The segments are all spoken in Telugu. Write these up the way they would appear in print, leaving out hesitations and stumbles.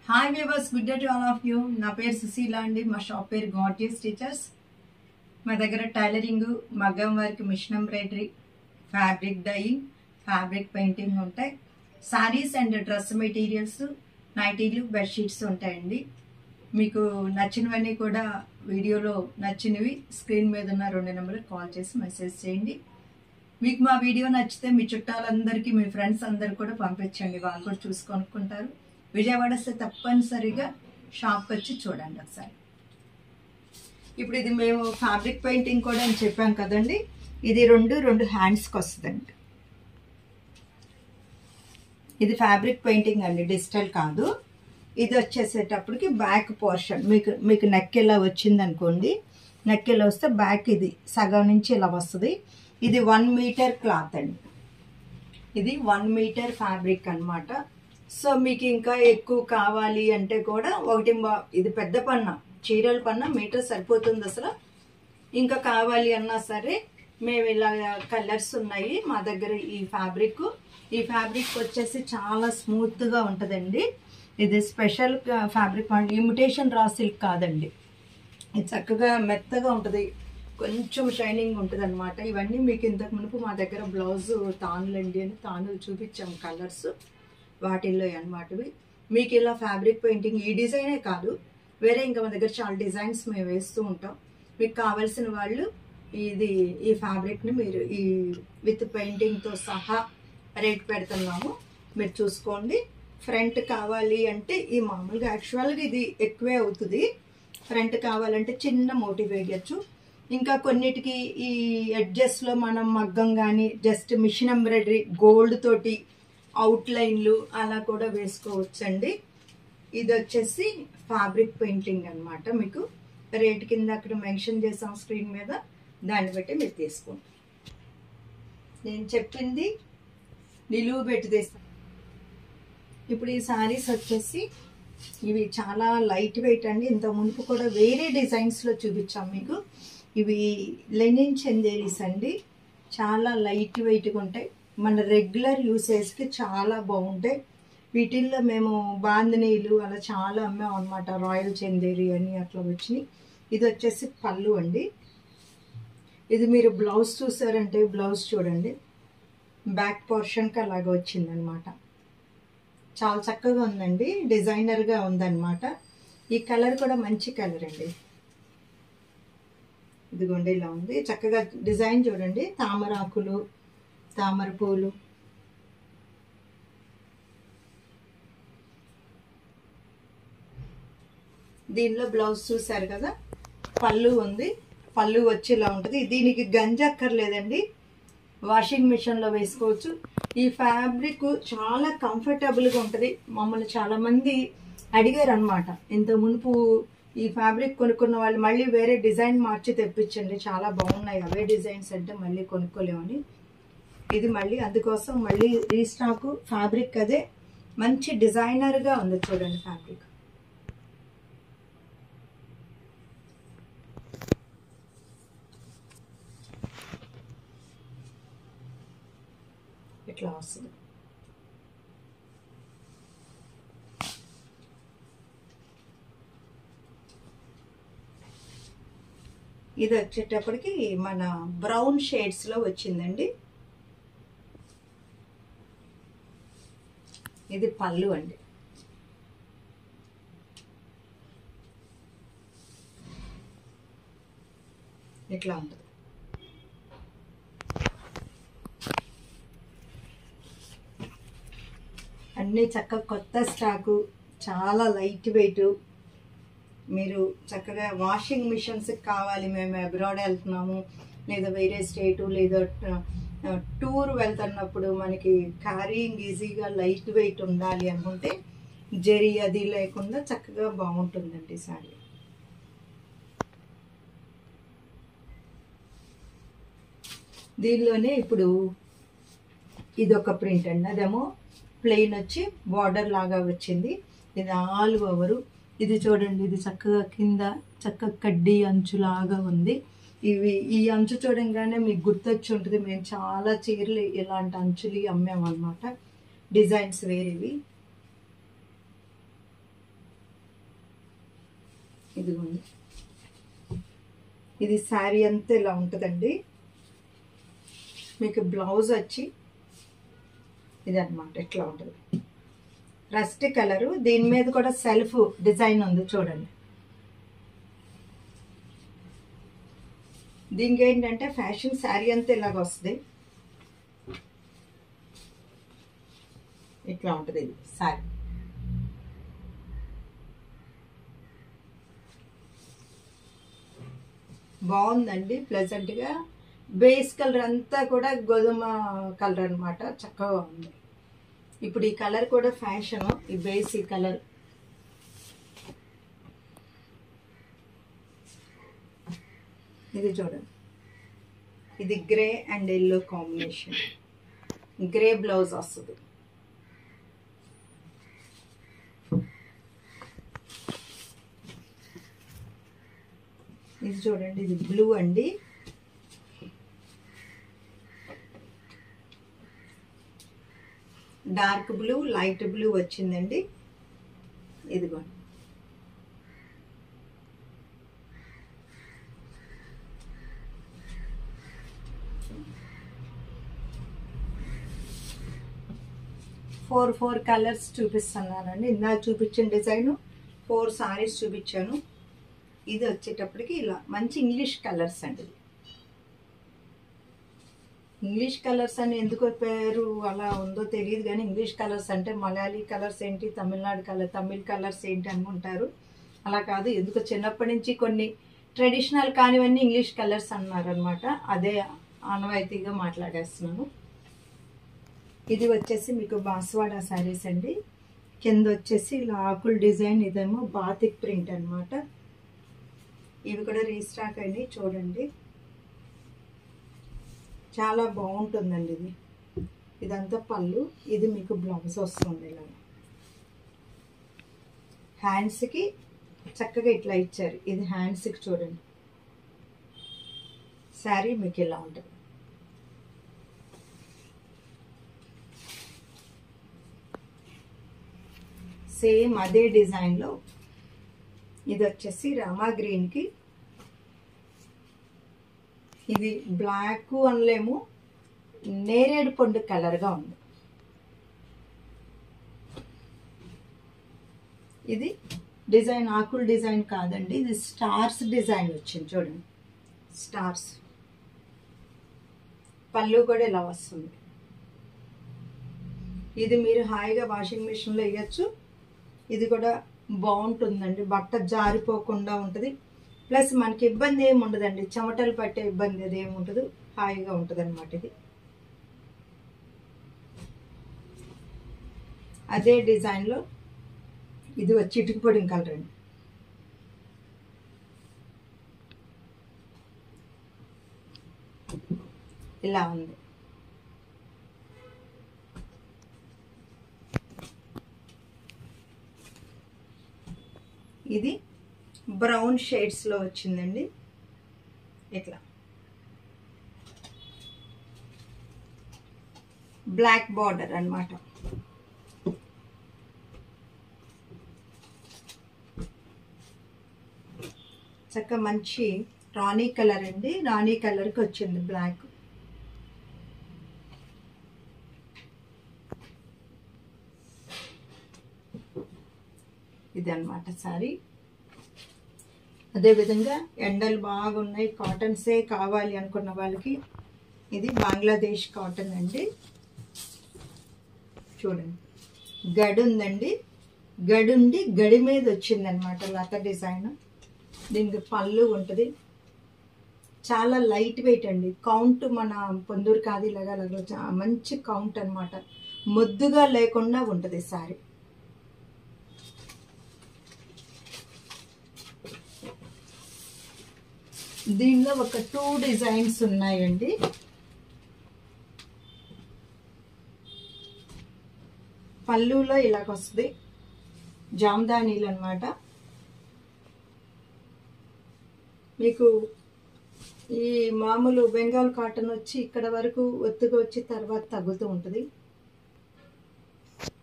Hi viewers, good day to all of you. నా పేరు సుశీల అండి. మా షాప్ పేరు గార్జియస్ టీచర్స్. మా దగ్గర టైలరింగ్, మగ్గం work, machine embroidery, fabric dyeing, fabric painting ఉంటాయి. శారీస్ అండ్ డ్రెస్ మెటీరియల్స్, నైటీలు, బెడ్షీట్స్ ఉంటాయండి. మీకు నచ్చినవన్నీ కూడా వీడియోలో నచ్చినవి స్క్రీన్ మీద ఉన్న 2 నెంబర్లకు కాల్ చేసి మెసేజ్ చేయండి. మీకు మా వీడియో నచ్చితే మీ చుట్టాలందరికీ, మీ ఫ్రెండ్స్ అందరు కూడా పంపించండి. వాళ్ళు కూడా చూసి కొనుక్కుంటారు. విజయవాడ వస్తే తప్పనిసరిగా షాప్కి వచ్చి చూడండి ఒకసారి. ఇప్పుడు ఇది మేము ఫ్యాబ్రిక్ పెయింటింగ్ కూడా అని చెప్పాం కదండి. ఇది రెండు హ్యాండ్స్కి వస్తుందండి. ఇది ఫ్యాబ్రిక్ పెయింటింగ్ అండి, డిజిటల్ కాదు. ఇది వచ్చేసేటప్పటికి బ్యాక్ పోర్షన్ మీకు నెక్ ఇలా వచ్చింది అనుకోండి. నెక్ ఇలా వస్తే బ్యాక్ ఇది సగం నుంచి ఇలా వస్తుంది. ఇది 1 మీటర్ క్లాత్ అండి. ఇది 1 మీటర్ ఫ్యాబ్రిక్ అన్నమాట. సో మీకు ఇంకా ఎక్కువ కావాలి అంటే కూడా ఇది పెద్ద పన్న, చీరల పన్న మీటర్ సరిపోతుంది అసలు. ఇంకా కావాలి అన్నా సరే మేము ఇలా కలర్స్ ఉన్నాయి మా దగ్గర. ఈ ఫ్యాబ్రిక్ వచ్చేసి చాలా స్మూత్గా ఉంటుందండి. ఇది special fabric, imitation raw silk కాదండి. ఇది చక్కగా మెత్తగా ఉంటుంది, కొంచెం షైనింగ్ ఉంటుంది అనమాట. ఇవన్నీ మీకు ఇంతకు మునుపు మా దగ్గర బ్లౌజ్ తానులండి అని తానులు చూపించాము కలర్స్, వాటిల్లో అనమాటవి. మీకు ఇలా ఫ్యాబ్రిక్ పెయింటింగ్ ఈ డిజైనే కాదు, వేరే ఇంకా మా దగ్గర చాలా డిజైన్స్ మేము వేస్తూ ఉంటాం. మీకు కావాల్సిన వాళ్ళు ఈ ఫ్యాబ్రిక్ని మీరు ఈ విత్ పెయింటింగ్తో సహా రేట్ పెడుతున్నాము, మీరు చూసుకోండి. ఫ్రంట్ కావాలి అంటే ఈ మామూలుగా యాక్చువల్గా ఇది ఎక్కువే అవుతుంది. ఫ్రంట్ కావాలంటే చిన్న మోటివ్ వేయచ్చు. ఇంకా కొన్నిటికి ఈ ఎడ్జెస్లో మనం మగ్గం కానీ జస్ట్ మిషన్ ఎంబ్రాయిడరీ గోల్డ్ తోటి అవుట్లైన్లు అలా కూడా వేసుకోవచ్చండి. ఇది వచ్చేసి ఫ్యాబ్రిక్ పెయింటింగ్ అనమాట. మీకు రేట్ కింద అక్కడ మెన్షన్ చేసాం స్క్రీన్ మీద, దాన్ని బట్టి మీరు తీసుకోండి. నేను చెప్పింది నిలువు పెట్టి తీస్తాను. ఇప్పుడు ఈ శారీస్ వచ్చేసి ఇవి చాలా లైట్ వెయిట్ అండి. ఇంత మునుపు కూడా వేరే డిజైన్స్లో చూపించాం మీకు. ఇవి లెనిన్ చందేరీస్ అండి, చాలా లైట్ వెయిట్గా ఉంటాయి. మన రెగ్యులర్ యూసేజ్కి చాలా బాగుంటాయి. వీటిల్లో మేము బాందినీలు అలా చాలా అమ్మాం అనమాట. రాయల్ చందేరి అని అట్లా వచ్చినాయి. ఇది వచ్చేసి పళ్ళు అండి. ఇది మీరు బ్లౌజ్ చూసారంటే బ్లౌజ్ చూడండి, బ్యాక్ పోర్షన్కి అలాగ వచ్చిందనమాట. చాలా చక్కగా ఉందండి, డిజైనర్గా ఉందన్నమాట. ఈ కలర్ కూడా మంచి కలర్ అండి. ఇదిగోండి ఇలా ఉంది, చక్కగా డిజైన్ చూడండి. తామరాకులు, తామర పూలు, దీనిలో బ్లౌజ్ చూసారు కదా. పళ్ళు ఉంది, పళ్ళు వచ్చి ఇలా ఉంటుంది. దీనికి గంజి అక్కర్లేదండి, వాషింగ్ మిషన్లో వేసుకోవచ్చు. ఈ ఫ్యాబ్రిక్ చాలా కంఫర్టబుల్గా ఉంటుంది. మమ్మల్ని చాలామంది అడిగారు అనమాట, ఇంత మునుపు ఈ ఫ్యాబ్రిక్ కొనుక్కున్న వాళ్ళు మళ్ళీ వేరే డిజైన్ మార్చి తెప్పించండి, చాలా బాగున్నాయి అవే డిజైన్స్ అంటే మళ్ళీ కొనుక్కోలేమని. ఇది మళ్ళీ అందుకోసం మళ్ళీ రీస్టాక్. ఫ్యాబ్రిక్ అదే మంచి డిజైనర్గా ఉంది చూడండి. ఫ్యాబ్రిక్ ఇట్లా వస్తుంది. ఇది వచ్చేటప్పటికి మన బ్రౌన్ షేడ్స్లో వచ్చిందండి. ఇది పళ్ళు అండి. ఇట్లా ఉంటుంది. అన్నీ చక్కగా కొత్త స్టాకు, చాలా లైట్ వెయిట్. మీరు చక్కగా వాషింగ్ మిషన్స్కి కావాలి, మేము అబ్రాడ్ వెళ్తున్నాము లేదా వేరే స్టేటు లేదా టూర్ వెళ్తున్నప్పుడు మనకి క్యారీయింగ్ ఈజీగా లైట్ వెయిట్ ఉండాలి అనుకుంటే జరీ అది లేకుండా చక్కగా బాగుంటుందండి శారీ. దీనిలోనే ఇప్పుడు ఇదొక ప్రింట్ అండి, అదేమో ప్లెయిన్ వచ్చి బార్డర్ లాగా వచ్చింది. ఇది ఆల్ ఓవరు. ఇది చూడండి, ఇది చక్కగా కింద చక్కగా కడ్డీ అంచులాగా ఉంది. ఈ అంచు చూడంగానే మీకు గుర్తొచ్చి ఉంటుంది, మేము చాలా చీరలు ఇలాంటి అంచులు అమ్మామన్నమాట. డిజైన్స్ వేరేవి. ఇదిగోండి, ఇది శారీ అంతా ఇలా ఉంటుందండి. మీకు బ్లౌజ్ వచ్చి ఇది అన్నమాట, ఇట్లా ఉంటుంది. రస్ట్ కలరు, దీని మీద కూడా సెల్ఫ్ డిజైన్ ఉంది చూడండి. దీనికి ఏంటంటే ఫ్యాషన్ శారీ అంతా ఇలాగ వస్తుంది, ఇట్లా ఉంటుంది ఇది శారీ. బాగుందండి, ప్లెజెంట్గా. బేస్ కలర్ అంతా కూడా గోధుమ కలర్ అనమాట, చక్కగా ఉంది. ఇప్పుడు ఈ కలర్ కూడా ఫ్యాషను, ఈ బేస్ ఈ కలర్. ఇది చూడండి, ఇది grey and yellow combination, grey blouse వస్తుంది. ఇది చూడండి, ఇది బ్లూ అండి. డార్క్ బ్లూ, లైట్ బ్లూ వచ్చిందండి. ఇదిగోండి, ఫోర్ కలర్స్ చూపిస్తున్నానండి. ఇందాక చూపించిన డిజైన్ 4 సారీస్ చూపించాను. ఇది వచ్చేటప్పటికి ఇలా మంచి ఇంగ్లీష్ కలర్స్ అండి. ఇంగ్లీష్ కలర్స్ అని ఎందుకు పేరు అలా ఉందో తెలియదు కానీ, ఇంగ్లీష్ కలర్స్ అంటే మలయాళీ కలర్స్ ఏంటి, తమిళ కలర్స్ ఏంటి అనుకుంటారు. అలా కాదు, ఎందుకు చిన్నప్పటి నుంచి కొన్ని ట్రెడిషనల్ కానివన్నీ ఇంగ్లీష్ కలర్స్ అన్నారు అనమాట. అదే ఆనవాయితీగా మాట్లాడేస్తున్నాను. ఇది వచ్చేసి మీకు బాస్వాడా శారీస్ అండి. కింద వచ్చేసి ఇలా ఆకుల డిజైన్, ఇదేమో బాతిక్ ప్రింట్ అనమాట. ఇవి కూడా రీస్టాక్ అయినాయి చూడండి, చాలా బాగుంటుందండి. ఇది ఇదంతా పళ్ళు, ఇది మీకు బ్లౌజ్ వస్తుంది. ఇలా హ్యాండ్స్కి చక్కగా ఇట్లా ఇచ్చారు. ఇది హ్యాండ్స్కి చూడండి, శారీ మీకు ఇలా ఉంటుంది. సేమ్ అదే డిజైన్లో ఇది వచ్చేసి రామా గ్రీన్కి, ఇది బ్లాక్ అనలేము, నేరేడు పండు కలర్గా ఉంది. ఇది డిజైన్ ఆకుల డిజైన్ కాదండి, ఇది స్టార్స్ డిజైన్ వచ్చింది చూడండి, స్టార్స్. పళ్ళు కూడా ఇలా వస్తుంది. ఇది మీరు హాయిగా వాషింగ్ మిషన్లో వేయచ్చు. ఇది కూడా బాగుంటుందండి, బట్ట జారిపోకుండా ఉంటుంది. ప్లస్ మనకి ఇబ్బంది ఏమి ఉండదండి, చెమటలు పట్టే ఇబ్బంది అది ఏమి ఉండదు, హాయిగా ఉంటుంది అనమాట. ఇది అదే డిజైన్లో ఇది వచ్చి ఇటుకు పొడిన కలర్ అండి. ఇలా ఉంది. ఇది బ్రౌన్ షేడ్స్లో వచ్చిందండి, ఇట్లా బ్లాక్ బార్డర్ అన్నమాట. చక్కగా మంచి రాణి కలర్ అండి, రాణి కలర్కి వచ్చింది బ్లాక్. ఇది అన్నమాట సారీ. అదేవిధంగా ఎండలు బాగున్నాయి, కాటన్సే కావాలి అనుకున్న వాళ్ళకి ఇది బంగ్లాదేశ్ కాటన్ అండి. చూడండి, గడి ఉందండి, గడి ఉండి గడి మీద వచ్చిందనమాట లత డిజైన్. దీనికి పళ్ళు ఉంటుంది, చాలా లైట్ వెయిట్ అండి. కౌంట్ మన పొందూరు కాదు, ఇలాగా మంచి కౌంట్ అనమాట, ముద్దుగా లేకుండా ఉంటుంది సారీ. దీనిలో ఒక 2 డిజైన్స్ ఉన్నాయండి. పళ్ళులో ఇలాగొస్తుంది, జామ్దానీలు అనమాట. మీకు ఈ మామూలు బెంగాల్ కాటన్ వచ్చి ఇక్కడ వరకు ఒత్తుగా వచ్చి తర్వాత తగ్గుతూ ఉంటుంది.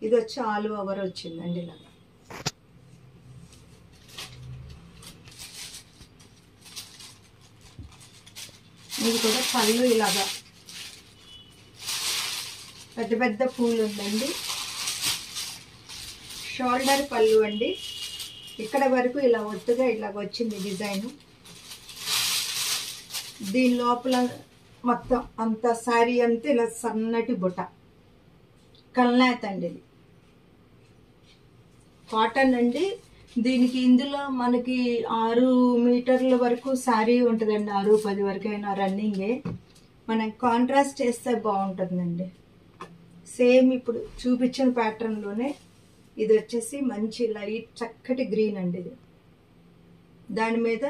ఇది వచ్చి ఆల్ ఓవర్ వచ్చిందండి ఇలాగా. ఇది కూడా పళ్ళు ఇలాగా పెద్ద పెద్ద పూలు ఉందండి. షోల్డర్ పళ్ళు అండి. ఇక్కడ వరకు ఇలా ఒత్తుగా ఇలాగ వచ్చింది డిజైన్. దీని లోపల మొత్తం అంత శారీ అంతా ఇలా సన్నటి బుట్ట కల్నాథ్ అండి. ఇది కాటన్ అండి. దీనికి ఇందులో మనకి 6 మీటర్ల వరకు శారీ ఉంటుందండి. 6-10 వరకు అయినా రన్నింగే. మనం కాంట్రాస్ట్ చేస్తే బాగుంటుందండి. సేమ్ ఇప్పుడు చూపించిన ప్యాటర్న్లోనే ఇది వచ్చేసి మంచి లైట్ చక్కటి గ్రీన్ అండి. ఇది దాని మీద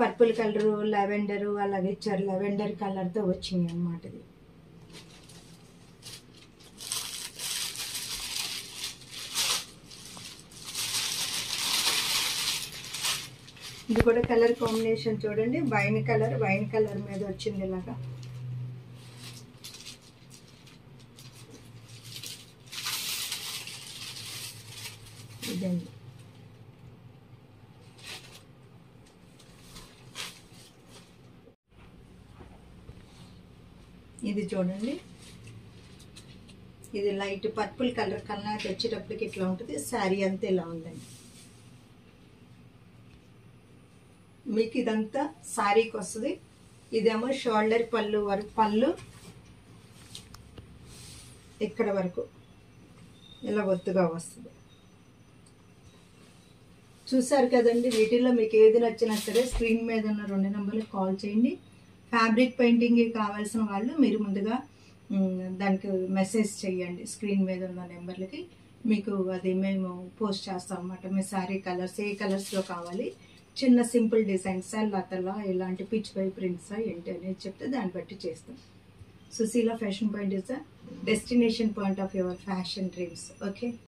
పర్పుల్ కలరు, లెవెండరు అలాగే ఇచ్చారు. లెవెండర్ కలర్తో వచ్చింది అన్నమాట. ఇది కూడా కలర్ కాంబినేషన్ చూడండి. వైన్ కలర్ మీద వచ్చింది ఇలాగా. ఇదండి. ఇది చూడండి. ఇది లైట్ పర్పుల్ కలర్ కల్నాథ్ వచ్చేటప్పటికి ఇట్లా ఉంటుంది. శారీ అంతా ఇలా ఉందండి. మీకు ఇదంతా శారీకి వస్తుంది. ఇదేమో షోల్డర్ పళ్ళు వరకు, పళ్ళు ఇక్కడ వరకు ఇలా ఒత్తుగా వస్తుంది. చూసారు కదండి. వీటిల్లో మీకు ఏది నచ్చినా సరే స్క్రీన్ మీద ఉన్న 2 నెంబర్లకు కాల్ చేయండి. ఫ్యాబ్రిక్ పెయింటింగ్ కావాల్సిన వాళ్ళు మీరు ముందుగా దానికి మెసేజ్ చేయండి. స్క్రీన్ మీద ఉన్న నెంబర్లకి మీకు అది మేము పోస్ట్ చేస్తాం అన్నమాట. మీ శారీ కలర్స్ ఏ కలర్స్లో కావాలి, చిన్న సింపుల్ డిజైన్సా, లతలా, ఇలాంటి పిచ్ బై ప్రింట్సా ఏంటి అనేది చెప్తే దాన్ని బట్టి చేస్తాం. Sushila fashion point is the destination point of your fashion dreams. Okay.